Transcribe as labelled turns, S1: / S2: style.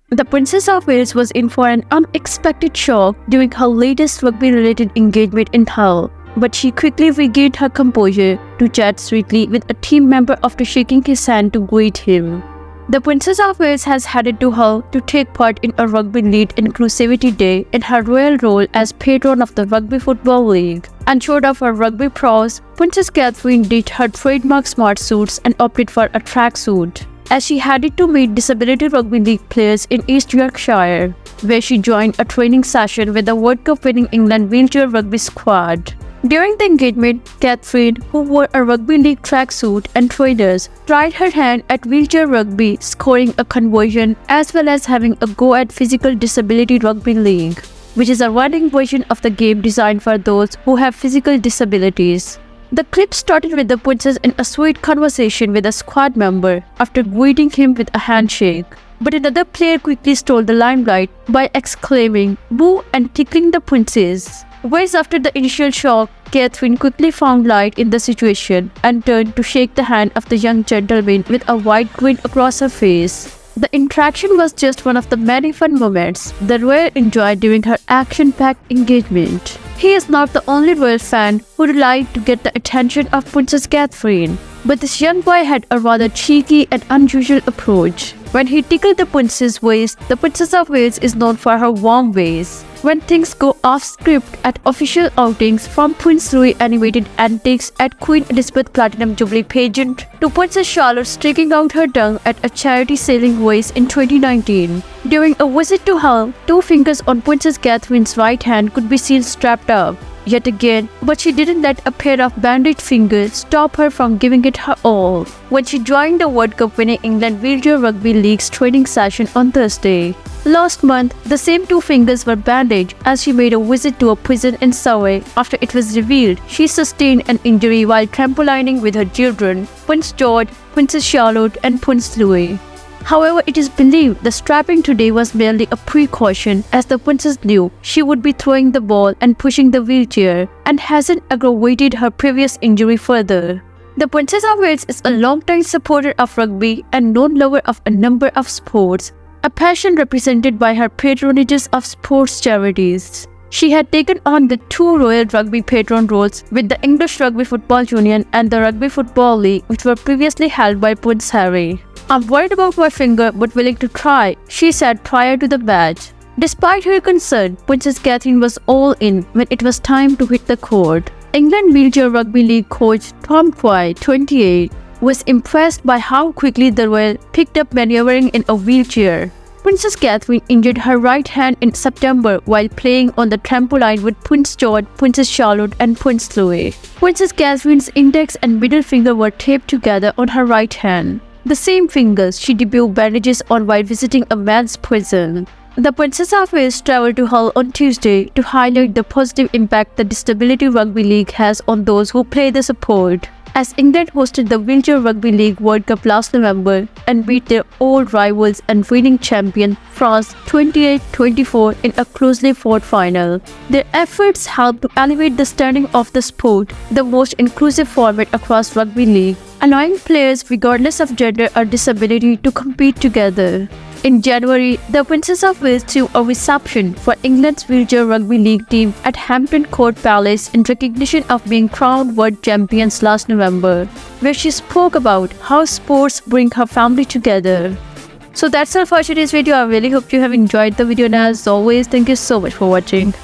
S1: The Princess of Wales was in for an unexpected shock during her latest rugby-related engagement in Hull, but she quickly regained her composure to chat sweetly with a team member after shaking his hand to greet him. The Princess of Wales has headed to Hull to take part in a Rugby League Inclusivity Day in her royal role as patron of the Rugby Football League. And showed off her rugby prowess, Princess Catherine ditched her trademark smart suits and opted for a tracksuit, as she headed to meet Disability Rugby League players in East Yorkshire, where she joined a training session with the World Cup winning England wheelchair rugby squad. During the engagement, Catherine, who wore a rugby league tracksuit and trainers, tried her hand at wheelchair rugby, scoring a conversion as well as having a go at Physical Disability Rugby League, which is a running version of the game designed for those who have physical disabilities. The clip started with the princess in a sweet conversation with a squad member after greeting him with a handshake. But another player quickly stole the limelight by exclaiming "Boo" and tickling the princess. Whereas after the initial shock, Catherine quickly found light in the situation and turned to shake the hand of the young gentleman with a wide grin across her face. The interaction was just one of the many fun moments the royal enjoyed during her action-packed engagement. He is not the only royal fan who would like to get the attention of Princess Catherine, but this young boy had a rather cheeky and unusual approach. When he tickled the princess's waist, the Princess of Wales is known for her warm ways. When things go off script at official outings, from Prince Louis animated antics at Queen Elizabeth Platinum Jubilee pageant to Princess Charlotte sticking out her tongue at a charity sailing race in 2019. During a visit to Hull, two fingers on Princess Catherine's right hand could be seen strapped up yet again, but she didn't let a pair of bandaged fingers stop her from giving it her all when she joined the World Cup winning England Wheelchair Rugby League's training session on Thursday. Last month, the same two fingers were bandaged as she made a visit to a prison in Surrey after it was revealed she sustained an injury while trampolining with her children, Prince George, Princess Charlotte and Prince Louis. However, it is believed the strapping today was merely a precaution, as the princess knew she would be throwing the ball and pushing the wheelchair and hasn't aggravated her previous injury further. The Princess of Wales is a long-time supporter of rugby and known lover of a number of sports, a passion represented by her patronages of sports charities. She had taken on the two Royal Rugby patron roles with the English Rugby Football Union and the Rugby Football League, which were previously held by Prince Harry. "I'm worried about my finger but willing to try," she said prior to the match. Despite her concern, Princess Catherine was all in when it was time to hit the court. England Wheelchair Rugby League coach Tom Quay, 28, was impressed by how quickly the Royal picked up maneuvering in a wheelchair. Princess Catherine injured her right hand in September while playing on the trampoline with Prince George, Princess Charlotte and Prince Louis. Princess Catherine's index and middle finger were taped together on her right hand, the same fingers she debuted bandages on while visiting a men's prison. The Princess of Wales traveled to Hull on Tuesday to highlight the positive impact the Disability Rugby League has on those who play the sport, as England hosted the Wheelchair Rugby League World Cup last November and beat their old rivals and reigning champion France 28-24 in a closely fought final. Their efforts helped to elevate the standing of the sport, the most inclusive format across rugby league, allowing players regardless of gender or disability to compete together. In January, the Princess of Wales threw a reception for England's Wheelchair Rugby League team at Hampton Court Palace in recognition of being crowned world champions last November, where she spoke about how sports bring her family together. So that's all for today's video. I really hope you have enjoyed the video, and as always, thank you so much for watching.